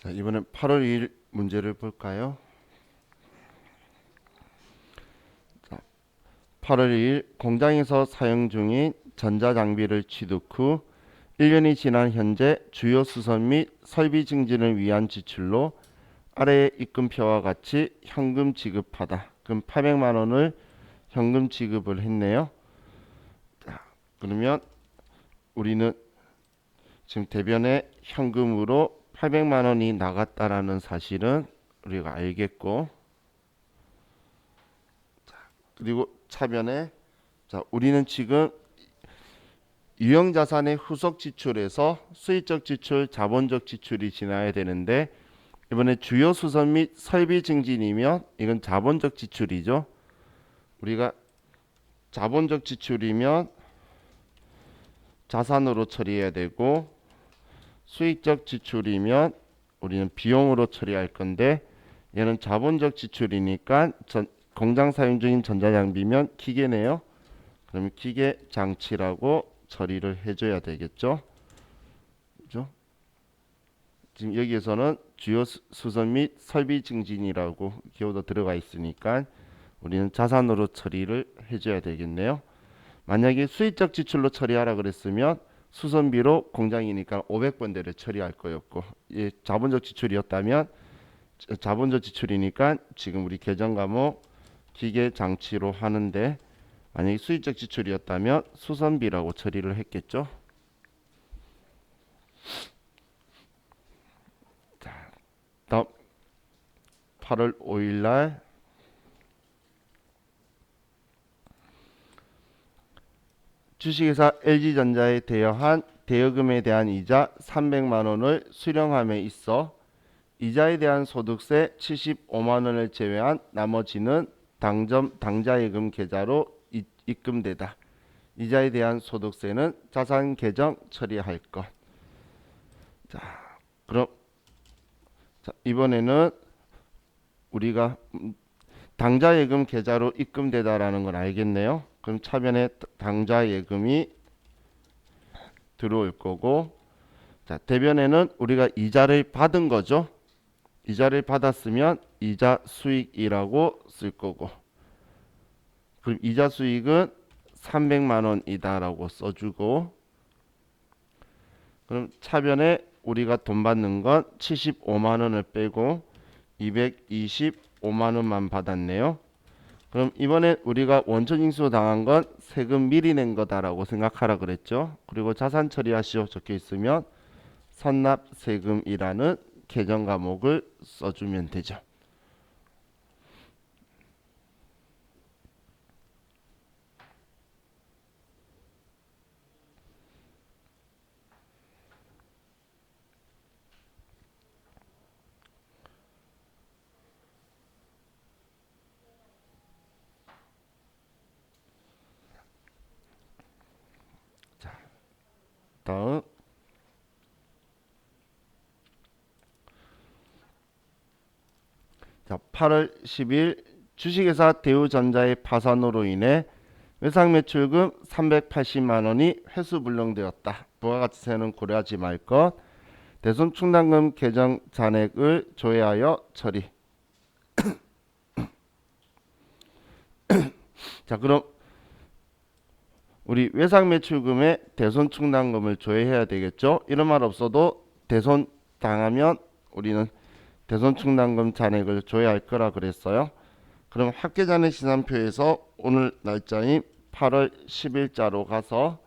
자, 이번엔 8월 2일 문제를 볼까요? 자, 8월 2일 공장에서 사용 중인 전자장비를 취득 후 1년이 지난 현재 주요 수선 및 설비 증진을 위한 지출로 아래의 입금표와 같이 현금 지급하다. 그럼 800만 원을 현금 지급을 했네요. 자, 그러면 우리는 지금 대변에 현금으로 800만 원이 나갔다라는 사실은 우리가 알겠고, 그리고 차변에 자, 우리는 지금 유형자산의 후속 지출에서 수익적 지출, 자본적 지출이 지나야 되는데 이번에 주요 수선 및 설비 증진이면 이건 자본적 지출이죠. 우리가 자본적 지출이면 자산으로 처리해야 되고 수익적 지출이면 우리는 비용으로 처리할 건데 얘는 자본적 지출이니까 공장 사용 중인 전자장비면 기계네요. 그러면 기계 장치라고 처리를 해줘야 되겠죠. 그죠? 지금 여기에서는 주요 수선 및 설비 증진이라고 기호도 들어가 있으니까 우리는 자산으로 처리를 해줘야 되겠네요. 만약에 수익적 지출로 처리하라 그랬으면 수선비로 공장이니까 500번대를 처리할 거였고, 예, 자본적 지출이었다면 자본적 지출이니까 지금 우리 계정 과목 기계 장치로 하는데 만약에 수익적 지출이었다면 수선비라고 처리를 했겠죠. 자, 다음 8월 5일 날 주식회사 LG전자에 대여한 대여금에 대한 이자 300만 원을 수령함에 있어 이자에 대한 소득세 75만 원을 제외한 나머지는 당좌예금 계좌로 입금되다. 이자에 대한 소득세는 자산 계정 처리할 것. 자, 그럼 이번에는 우리가 당좌예금 계좌로 입금되다라는 걸 알겠네요. 그럼 차변에 당좌예금이 들어올 거고, 자, 대변에는 우리가 이자를 받은 거죠. 이자를 받았으면 이자 수익이라고 쓸 거고, 그럼 이자 수익은 300만 원이다라고 써주고, 그럼 차변에 우리가 돈 받는 건 75만 원을 빼고 225만 원만 받았네요. 그럼 이번에 우리가 원천징수 당한 건 세금 미리 낸 거다라고 생각하라 그랬죠. 그리고 자산 처리하시오 적혀 있으면 선납 세금이라는 계정 과목을 써주면 되죠. 다음 자, 8월 10일 주식회사 대우전자의 파산으로 인해 외상매출금 380만 원이 회수불능되었다. 부가 가치세는 고려하지 말 것. 대손충당금 계정 잔액을 조회하여 처리. 자, 그럼 우리 외상매출금에 대손충당금을 조회해야 되겠죠. 이런 말 없어도 대손 당하면 우리는 대손충당금 잔액을 조회할 거라 그랬어요. 그럼 합계잔액 시산표에서 오늘 날짜인 8월 10일자로 가서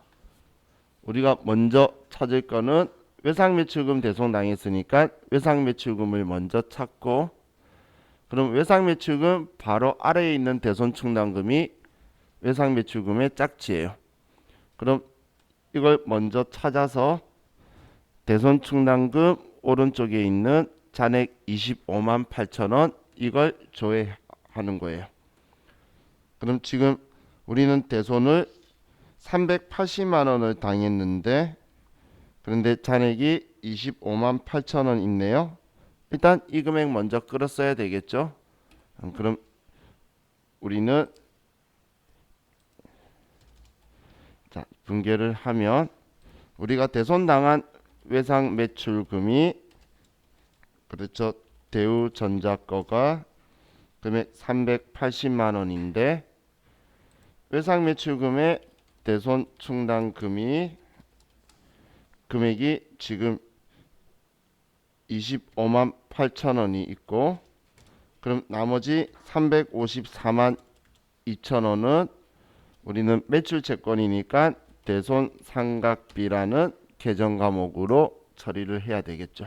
우리가 먼저 찾을 거는 외상매출금 대손당했으니까 외상매출금을 먼저 찾고, 그럼 외상매출금 바로 아래에 있는 대손충당금이 외상매출금의 짝지예요. 그럼 이걸 먼저 찾아서 대손충당금 오른쪽에 있는 잔액 25만 8천 원 이걸 조회하는 거예요. 그럼 지금 우리는 대손을 380만 원을 당했는데 그런데 잔액이 25만 8천 원 있네요. 일단 이 금액 먼저 끌었어야 되겠죠. 그럼 우리는 자, 분개를 하면 우리가 대손당한 외상 매출금이 그렇죠. 대우전자 거가 금액 380만 원인데 외상 매출금의 대손 충당금이 금액이 지금 25만 8천 원이 있고, 그럼 나머지 354만 2천 원은 우리는 매출 채권이니까 대손 상각비라는 계정 과목으로 처리를 해야 되겠죠.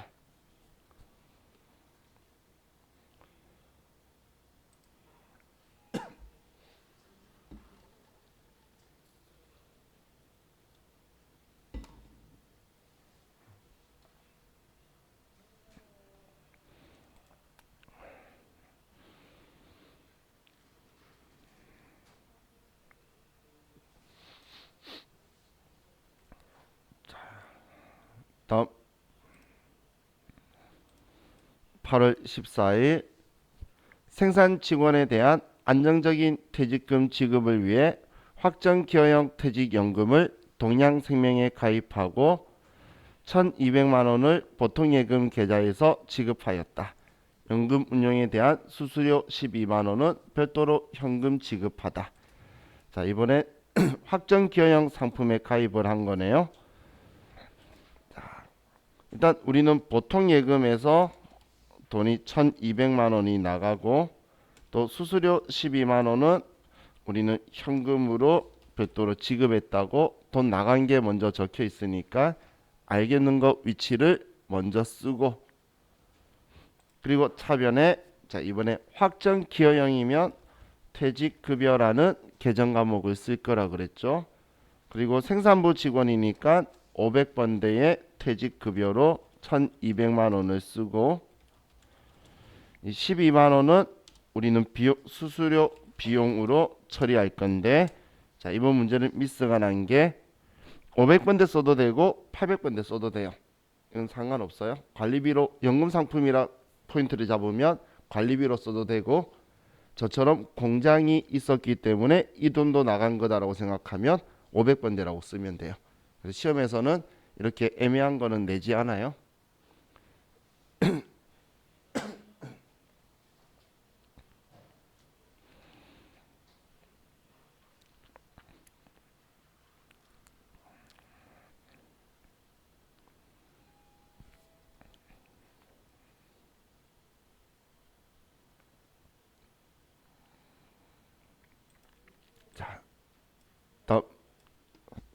다음 8월 14일 생산 직원에 대한 안정적인 퇴직금 지급을 위해 확정 기여형 퇴직연금을 동양생명에 가입하고 1,200만 원을 보통예금 계좌에서 지급하였다. 연금 운용에 대한 수수료 12만 원은 별도로 현금 지급하다. 자, 이번에 확정 기여형 상품에 가입을 한 거네요. 자, 일단 우리는 보통예금에서 돈이 1,200만 원이 나가고 또 수수료 12만 원은 우리는 현금으로 별도로 지급했다고 돈 나간 게 먼저 적혀 있으니까 알겠는 것 위치를 먼저 쓰고, 그리고 차변에 자 이번에 확정 기여형이면 퇴직급여라는 계정 과목을 쓸 거라 그랬죠. 그리고 생산부 직원이니까 500번대의 퇴직급여로 1,200만 원을 쓰고, 이 12만 원은 우리는 수수료 비용으로 처리할 건데, 자 이번 문제는 미스가 난 게 500번대 써도 되고 800번대 써도 돼요. 이건 상관없어요. 관리비로 연금 상품이라 포인트를 잡으면 관리비로 써도 되고, 저처럼 공장이 있었기 때문에 이 돈도 나간 거다라고 생각하면 500번대라고 쓰면 돼요. 그래서 시험에서는 이렇게 애매한 거는 내지 않아요.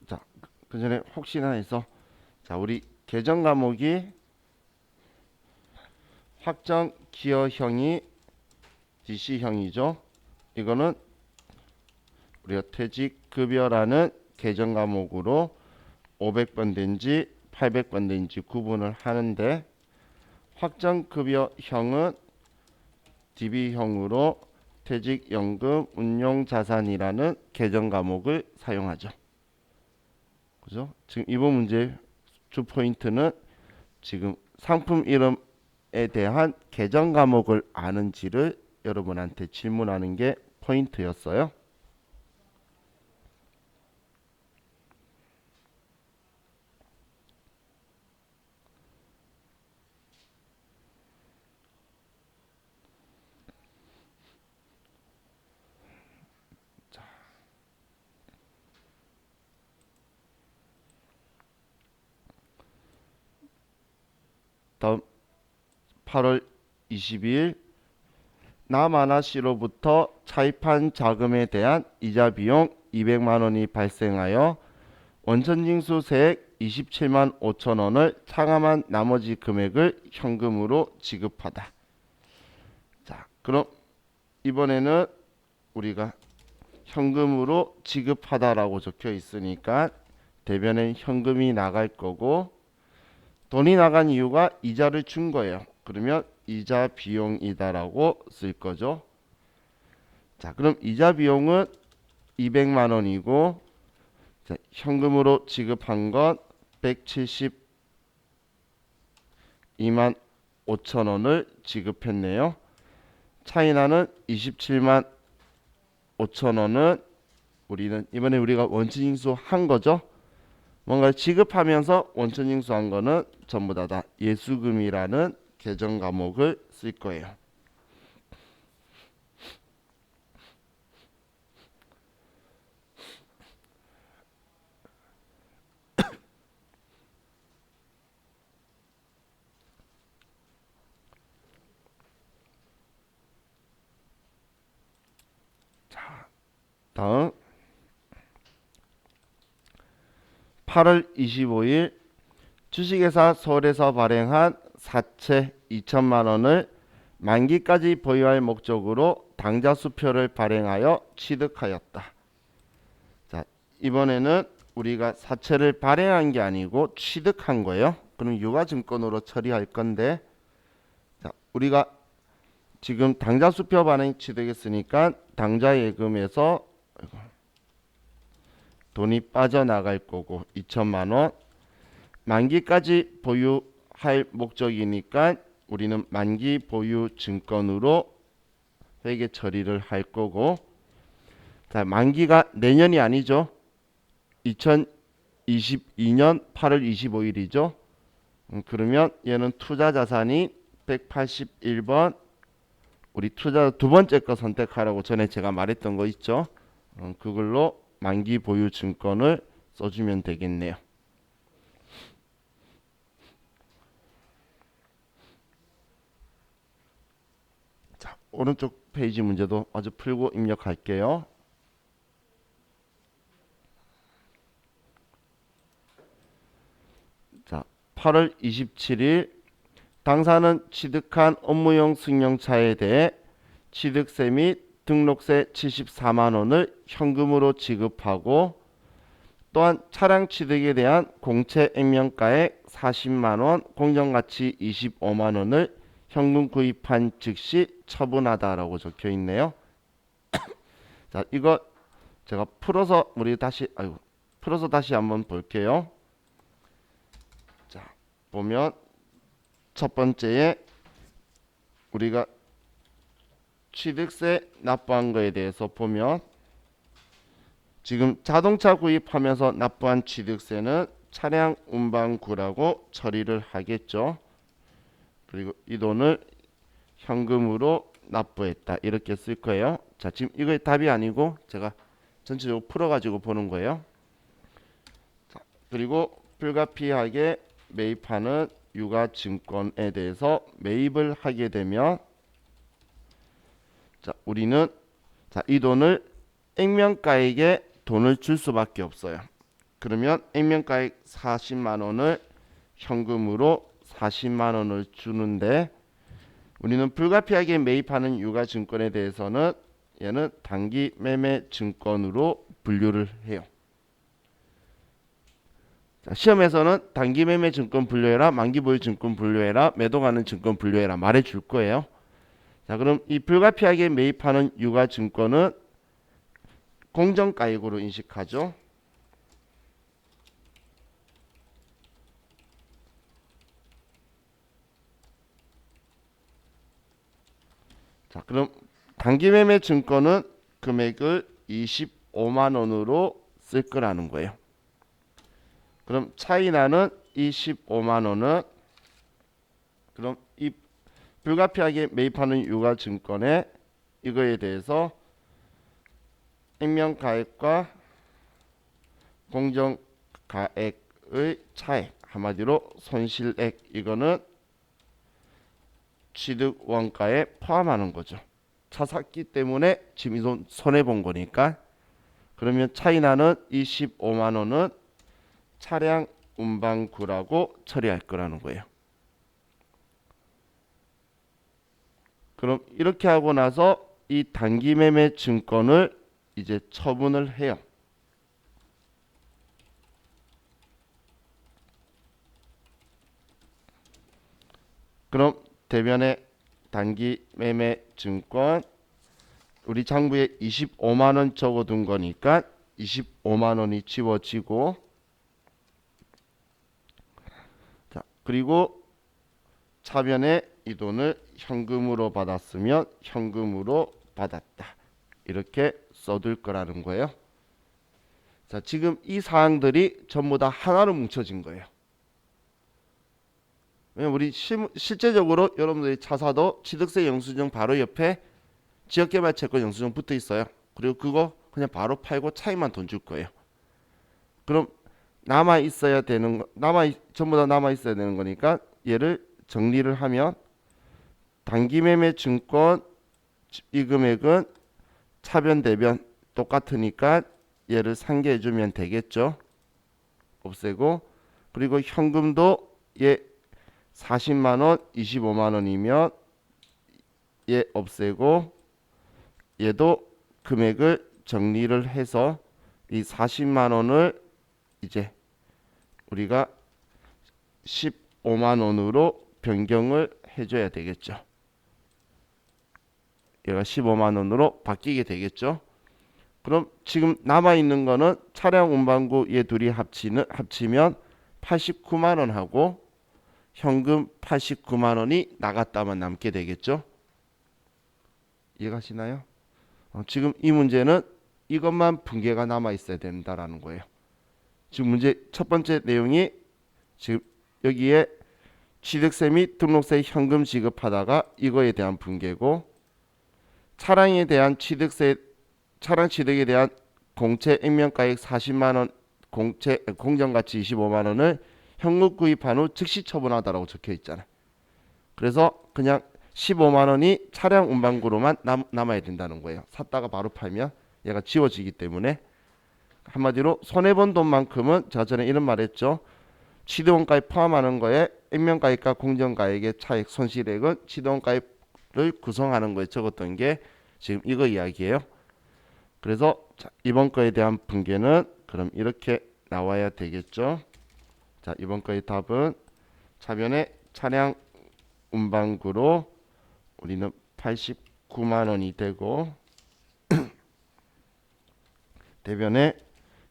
자, 그 전에 혹시나 해서 자 우리 계정 과목이 확정 기여형이 DC형이죠. 이거는 우리가 퇴직급여라는 계정 과목으로 500번대인지 800번대인지 구분을 하는데, 확정급여형은 DB형으로 퇴직연금 운용자산이라는 계정 과목을 사용하죠. 그죠? 지금 이번 문제 주 포인트는 지금 상품 이름에 대한 계정 과목을 아는지를 여러분한테 질문하는 게 포인트였어요. 다음 8월 22일 남하나 씨로부터 차입한 자금에 대한 이자 비용 200만 원이 발생하여 원천징수 세액 27만 5천 원을 차감한 나머지 금액을 현금으로 지급하다. 자, 그럼 이번에는 우리가 현금으로 지급하다라고 적혀 있으니까 대변엔 현금이 나갈 거고, 돈이 나간 이유가 이자를 준 거예요. 그러면 이자 비용이다라고 쓸 거죠. 자, 그럼 이자 비용은 200만 원이고, 자, 현금으로 지급한 건 172만 5천 원을 지급했네요. 차이나는 27만 5천 원은 우리는 이번에 우리가 원천징수 한 거죠. 뭔가 지급하면서 원천징수 한 거는 전부 다 예수금이라는 계정 과목을 쓸 거예요. 다음 8월 25일 주식회사 서울에서 발행한 사채 2천만 원을 만기까지 보유할 목적으로 당좌 수표를 발행하여 취득하였다. 자, 이번에는 우리가 사채를 발행한 게 아니고 취득한 거예요. 그럼 유가증권으로 처리할 건데, 자, 우리가 지금 당좌 수표 발행 취득했으니까 당좌 예금에서 돈이 빠져나갈 거고 2천만 원, 만기까지 보유할 목적이니까 우리는 만기 보유 증권으로 회계 처리를 할 거고, 자, 만기가 내년이 아니죠. 2022년 8월 25일이죠. 그러면 얘는 투자 자산이 181번, 우리 투자 두 번째 거 선택하라고 전에 제가 말했던 거 있죠. 그걸로 만기 보유 증권을 써주면 되겠네요. 자, 오른쪽 페이지 문제도 마저 풀고 입력할게요. 자, 8월 27일 당사는 취득한 업무용 승용차에 대해 취득세 및 등록세 74만 원을 현금으로 지급하고, 또한 차량 취득에 대한 공채 액면가액 40만 원, 공정가치 25만 원을 현금 구입한 즉시 처분하다라고 적혀 있네요. 자, 이거 제가 풀어서 다시 한번 볼게요. 자, 보면 첫 번째에 우리가 취득세 납부한 거에 대해서 보면, 지금 자동차 구입하면서 납부한 취득세는 차량 운반구라고 처리를 하겠죠. 그리고 이 돈을 현금으로 납부했다 이렇게 쓸 거예요. 자, 지금 이거 답이 아니고 제가 전체적으로 풀어가지고 보는 거예요. 자, 그리고 불가피하게 매입하는 유가증권에 대해서 매입을 하게 되면, 자, 우리는 이 돈을 액면가액에 돈을 줄 수밖에 없어요. 그러면 액면가액 40만 원을 현금으로 40만 원을 주는데, 우리는 불가피하게 매입하는 유가증권에 대해서는 얘는 단기 매매 증권으로 분류를 해요. 자, 시험에서는 단기 매매 증권 분류해라, 만기 보유 증권 분류해라, 매도가는 증권 분류해라 말해줄 거예요. 자, 그럼 이 불가피하게 매입하는 유가증권은 공정가액으로 인식하죠. 자, 그럼 단기 매매 증권은 금액을 25만 원으로 쓸 거라는 거예요. 그럼 차이나는 25만 원은, 그럼 이 불가피하게 매입하는 유가증권에 이거에 대해서 액면가액과 공정가액의 차액, 한마디로 손실액, 이거는 취득 원가에 포함하는 거죠. 차 샀기 때문에 지금 이 돈 손해본 거니까. 그러면 차이나는 25만 원은 차량 운반구라고 처리할 거라는 거예요. 그럼 이렇게 하고 나서 이 단기 매매 증권을 이제 처분을 해요. 그럼 대변에 단기 매매 증권, 우리 장부에 25만 원 적어둔 거니까 25만 원이 지워지고, 자, 그리고 차변에 이 돈을 현금으로 받았으면 현금으로 받았다 이렇게 써둘 거라는 거예요. 자, 지금 이 사항들이 전부 다 하나로 뭉쳐진 거예요. 왜냐면 우리 실제적으로 여러분들이 차 사도 취득세 영수증 바로 옆에 지역개발채권 영수증 붙어 있어요. 그리고 그거 그냥 바로 팔고 차익만 돈 줄 거예요. 그럼 남아 있어야 되는 거, 전부 다 남아 있어야 되는 거니까 얘를 정리를 하면 단기매매 증권 이 금액은 차변 대변 똑같으니까 얘를 상계해 주면 되겠죠. 없애고, 그리고 현금도 얘 40만 원, 25만 원이면 얘 없애고, 얘도 금액을 정리를 해서 이 40만 원을 이제 우리가 15만 원으로 변경을 해줘야 되겠죠. 얘가 15만 원으로 바뀌게 되겠죠. 그럼 지금 남아있는 거는 차량 운반구 얘 둘이 합치면 89만 원하고 현금 89만 원이 나갔다만 남게 되겠죠. 이해가시나요? 지금 이 문제는 이것만 붕괴가 남아 있어야 된다라는 거예요. 지금 문제 첫 번째 내용이 지금 여기에 취득세 및 등록세 현금 지급하다가 이거에 대한 붕괴고, 차량에 대한 차량 취득에 대한 공채 액면가액 40만 원, 공정가치 25만 원을 현금 구입한 후 즉시 처분하다라고 적혀 있잖아요. 그래서 그냥 15만 원이 차량 운반구로만 남아야 된다는 거예요. 샀다가 바로 팔면 얘가 지워지기 때문에. 한마디로 손해본 돈만큼은 제가 전에 이런 말 했죠. 취득원가액 포함하는 거에 액면가액과 공정가액의 차익 손실액은 취득원가액을 구성하는 거에 적었던 게 지금 이거 이야기예요. 그래서 자, 이번 거에 대한 붕괴는 그럼 이렇게 나와야 되겠죠. 자, 이번 거의 답은 차변에 차량 운반구로 우리는 89만 원이 되고 대변에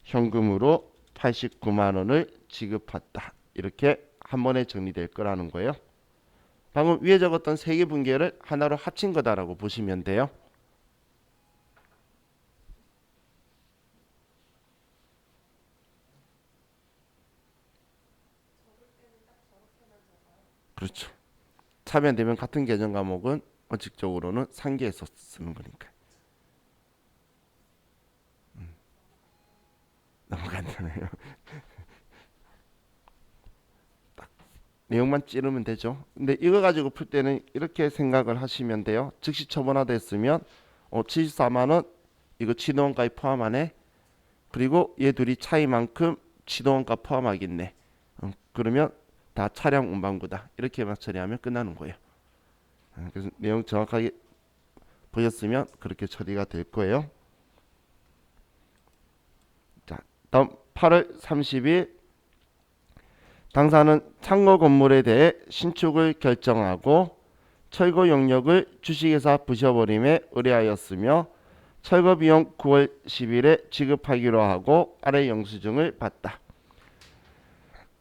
현금으로 89만 원을 지급했다. 이렇게 한 번에 정리될 거라는 거예요. 방금 위에 적었던 세 개 붕괴를 하나로 합친 거다라고 보시면 돼요. 그렇죠. 차변 대변 같은 계정 과목은 원칙적으로는 상계해서 쓰는 거니까. 너무 간단해요. 내용만 찌르면 되죠. 근데 이거 가지고 풀 때는 이렇게 생각을 하시면 돼요. 즉시 처분하다 했으면 74만 원 이거 취득원가에 포함하네. 그리고 얘 둘이 차이만큼 취득원가 포함하겠네. 그러면 다 차량 운반구다. 이렇게만 처리하면 끝나는 거예요. 그래서 내용 정확하게 보셨으면 그렇게 처리가 될 거예요. 자, 다음 8월 30일 당사는 창고 건물에 대해 신축을 결정하고 철거 용역을 주식회사 부셔버림에 의뢰하였으며 철거 비용 9월 10일에 지급하기로 하고 아래 영수증을 받다.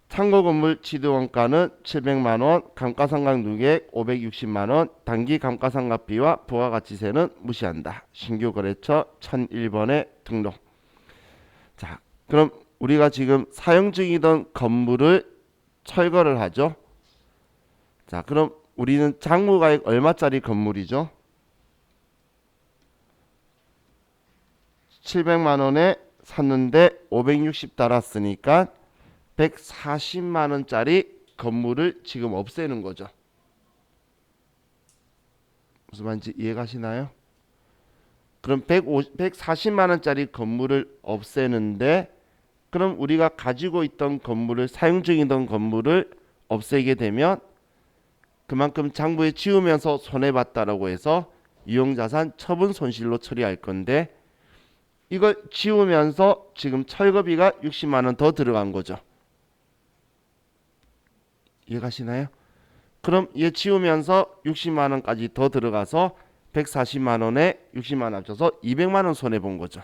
창고 건물 취득원가는 700만 원, 감가상각 누계액 560만 원, 단기 감가상각비와 부가가치세는 무시한다. 신규 거래처 1001번에 등록. 자, 그럼 우리가 지금 사용 중이던 건물을 철거를 하죠. 자, 그럼 우리는 장부가액 얼마짜리 건물이죠? 700만 원에 샀는데 560 달았으니까 140만 원짜리 건물을 지금 없애는 거죠. 무슨 말인지 이해가시나요? 그럼 140만 원짜리 건물을 없애는데, 그럼 우리가 가지고 있던 건물을, 사용 중이던 건물을 없애게 되면 그만큼 장부에 지우면서 손해봤다라고 해서 유형자산 처분 손실로 처리할 건데, 이걸 지우면서 지금 철거비가 60만 원 더 들어간 거죠. 이해가시나요? 그럼 얘 지우면서 60만 원까지 더 들어가서 140만 원에 60만 원 합쳐서 200만 원 손해 본 거죠.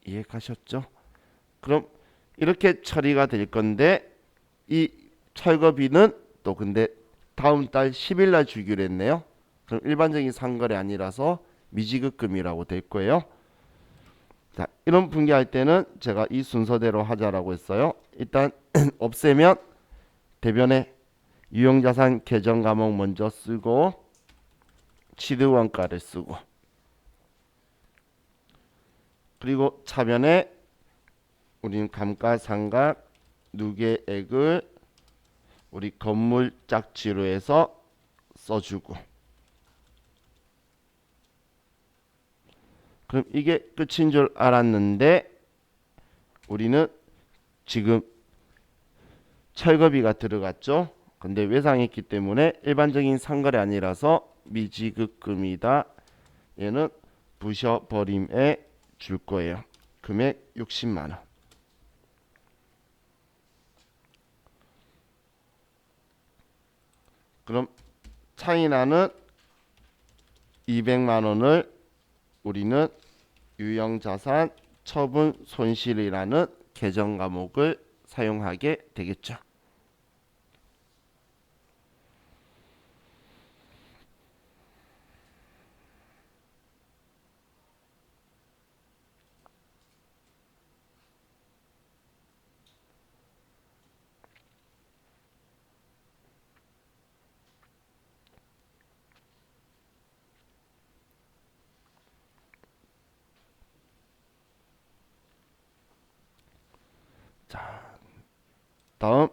이해가셨죠? 그럼 이렇게 처리가 될 건데, 이 철거비는 또 근데 다음 달 10일 날 주기로 했네요. 그럼 일반적인 상거래 아니라서 미지급금이라고 될 거예요. 자, 이런 붕괴할 때는 제가 이 순서대로 하자라고 했어요. 일단 없애면 대변에 유형자산 계정 과목 먼저 쓰고 취득원가를 쓰고, 그리고 차변에 우리는 감가상각 누계액을 우리 건물 짝지로 해서 써주고, 그럼 이게 끝인 줄 알았는데 우리는 지금 철거비가 들어갔죠. 근데 외상했기 때문에 일반적인 상거래 아니라서 미지급금이다. 얘는 부셔버림에 줄 거예요. 금액 60만 원. 그럼 차이나는 200만 원을 우리는 유형자산 처분 손실이라는 계정 과목을 사용하게 되겠죠. 다음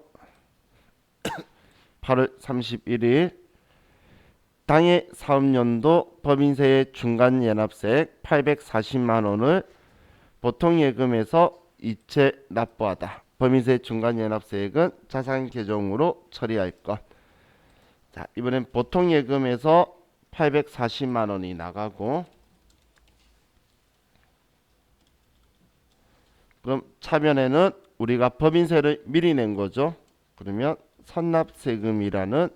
8월 31일 당해 사업연도 법인세의 중간연합세액 840만 원을 보통예금에서 이체 납부하다. 법인세 중간연합세액은 자산계정으로 처리할 것. 자, 이번엔 보통예금에서 840만 원이 나가고, 그럼 차변에는 우리가 법인세를 미리 낸 거죠. 그러면 선납세금이라는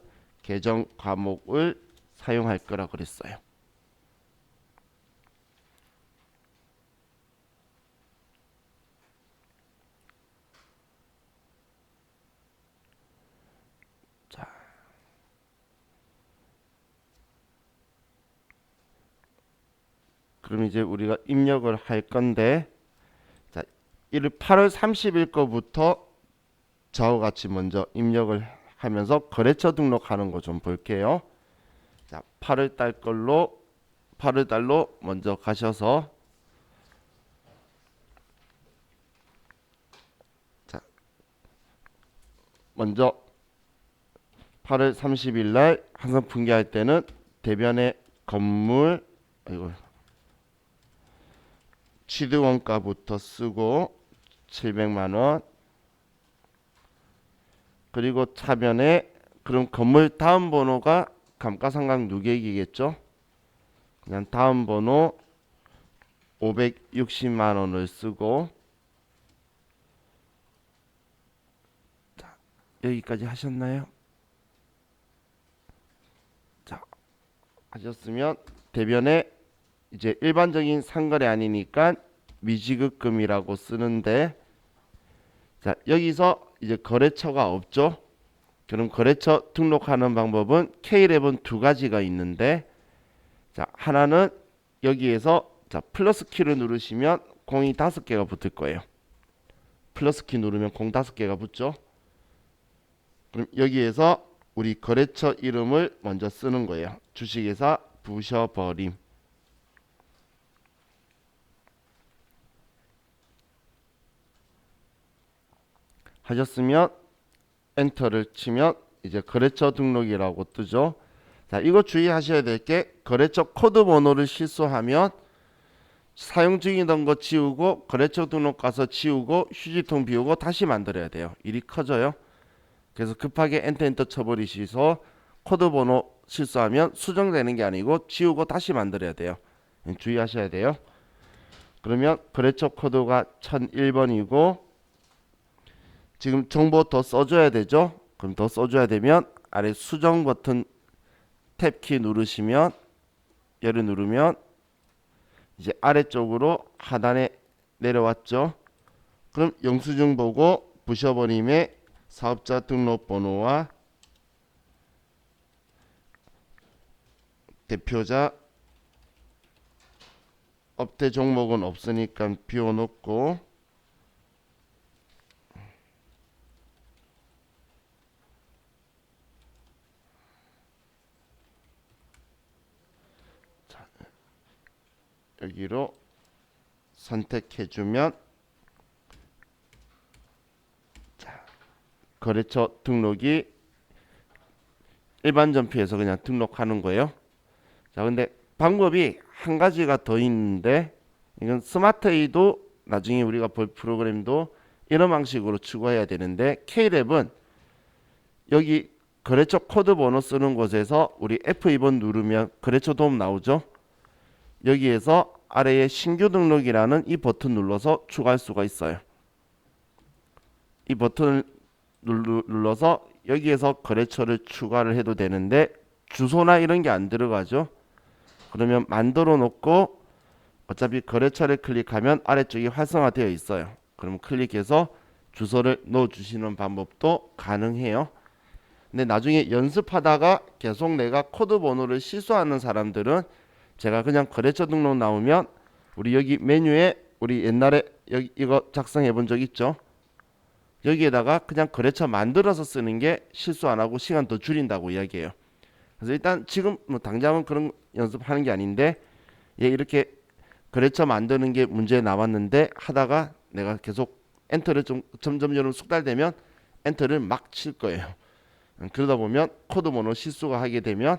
계정 과목을 사용할 거라 그랬어요. 자, 그럼 이제 우리가 입력을 할 건데, 자, 8월 30일 거부터 저와 같이 먼저 입력을 하면서 거래처 등록하는 거 좀 볼게요. 자, 8월 달 걸로 8월 달로 먼저 가셔서, 자, 먼저 8월 30일 날 항상 분기할 때는 대변에 건물 취득원가부터 쓰고 700만 원, 그리고 차변에 그럼 건물 다음 번호가 감가상각 누계액이겠죠. 그냥 다음 번호 560만 원을 쓰고, 자, 여기까지 하셨나요? 자, 하셨으면 대변에 이제 일반적인 상거래 아니니까 미지급금이라고 쓰는데, 자, 여기서 이제 거래처가 없죠. 그럼 거래처 등록하는 방법은 K랩은 두 가지가 있는데, 자, 하나는 여기에서 자, 플러스 키를 누르시면 공이 5개가 붙을 거예요. 플러스 키 누르면 공 5개가 붙죠. 그럼 여기에서 우리 거래처 이름을 먼저 쓰는 거예요. 주식회사 부셔버림 하셨으면 엔터를 치면 이제 거래처 등록이라고 뜨죠. 자, 이거 주의하셔야 될 게 거래처 코드 번호를 실수하면 사용 중이던 거 지우고 거래처 등록 가서 지우고 휴지통 비우고 다시 만들어야 돼요. 일이 커져요. 그래서 급하게 엔터 쳐버리셔서 코드 번호 실수하면 수정되는 게 아니고 지우고 다시 만들어야 돼요. 주의하셔야 돼요. 그러면 거래처 코드가 1001번이고 지금 정보 더 써줘야 되죠. 그럼 더 써줘야 되면 아래 수정 버튼 탭키 누르시면, 얘를 누르면 이제 아래쪽으로 하단에 내려왔죠. 그럼 영수증 보고 부셔버림의 사업자 등록번호와 대표자, 업대 종목은 없으니까 비워놓고, 여기로 선택해주면 거래처 등록이 일반 점표에서 그냥 등록하는 거예요. 자, 근데 방법이 한 가지가 더 있는데 이건 스마트에이도 나중에 우리가 볼 프로그램도 이런 방식으로 추가해야 되는데 K랩은 여기 거래처 코드 번호 쓰는 곳에서 우리 F2번 누르면 거래처 도움 나오죠. 여기에서 아래에 신규 등록이라는 이 버튼 눌러서 추가할 수가 있어요. 이 버튼을 눌러서 여기에서 거래처를 추가를 해도 되는데 주소나 이런 게 안 들어가죠. 그러면 만들어 놓고 어차피 거래처를 클릭하면 아래쪽이 활성화되어 있어요. 그럼 클릭해서 주소를 넣어 주시는 방법도 가능해요. 근데 나중에 연습하다가 계속 내가 코드 번호를 실수하는 사람들은 제가 그냥 거래처 등록 나오면 우리 여기 메뉴에 우리 옛날에 여기 이거 작성해 본 적 있죠? 여기에다가 그냥 거래처 만들어서 쓰는 게 실수 안 하고 시간 더 줄인다고 이야기해요. 그래서 일단 지금 뭐 당장은 그런 연습하는 게 아닌데 얘 이렇게 거래처 만드는 게 문제 나왔는데 하다가 내가 계속 엔터를 좀 점점 숙달되면 엔터를 막 칠 거예요. 그러다 보면 코드 번호 실수가 하게 되면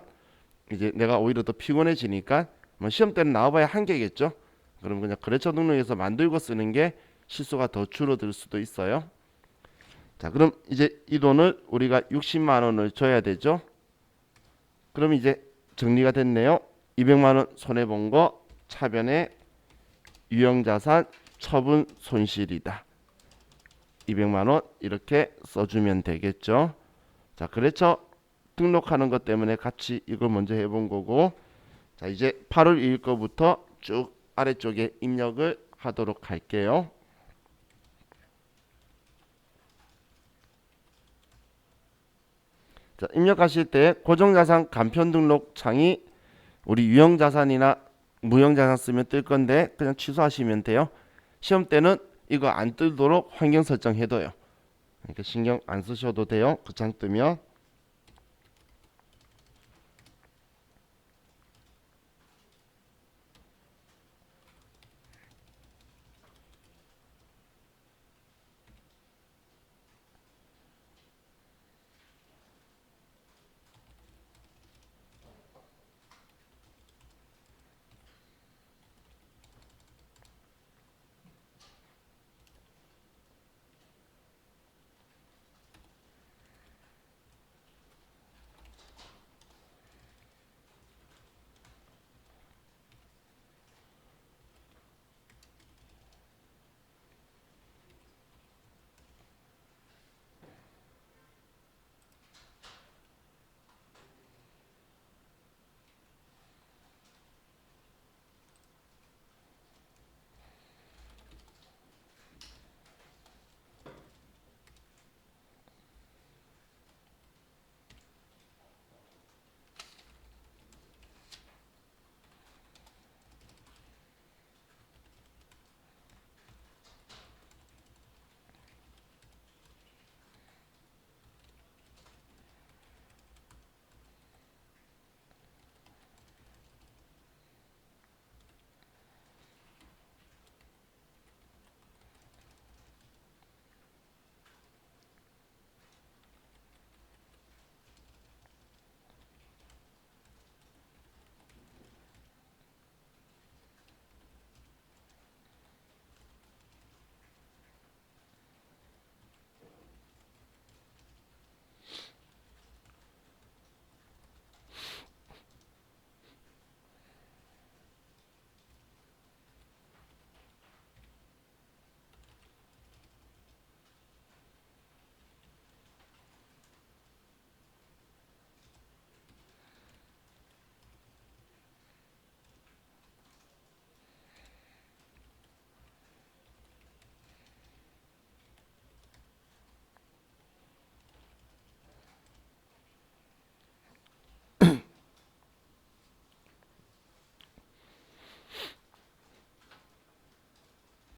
이제 내가 오히려 더 피곤해지니까 뭐 시험 때는 나와봐야 한계겠죠. 그럼 그냥 거래처 등록해서 만들고 쓰는 게 실수가 더 줄어들 수도 있어요. 자, 그럼 이제 이 돈을 우리가 60만 원을 줘야 되죠. 그럼 이제 정리가 됐네요. 200만 원 손해 본 거 차변에 유형자산 처분 손실이다. 200만 원 이렇게 써주면 되겠죠. 자, 거래처 등록하는 것 때문에 같이 이걸 먼저 해본 거고, 자 이제 8월 2일 거부터 쭉 아래쪽에 입력을 하도록 할게요. 자, 입력하실 때 고정자산 간편 등록 창이 우리 유형자산이나 무형자산 쓰면 뜰 건데 그냥 취소하시면 돼요. 시험 때는 이거 안 뜨도록 환경 설정해둬요. 그러니까 신경 안 쓰셔도 돼요. 그 창 뜨면.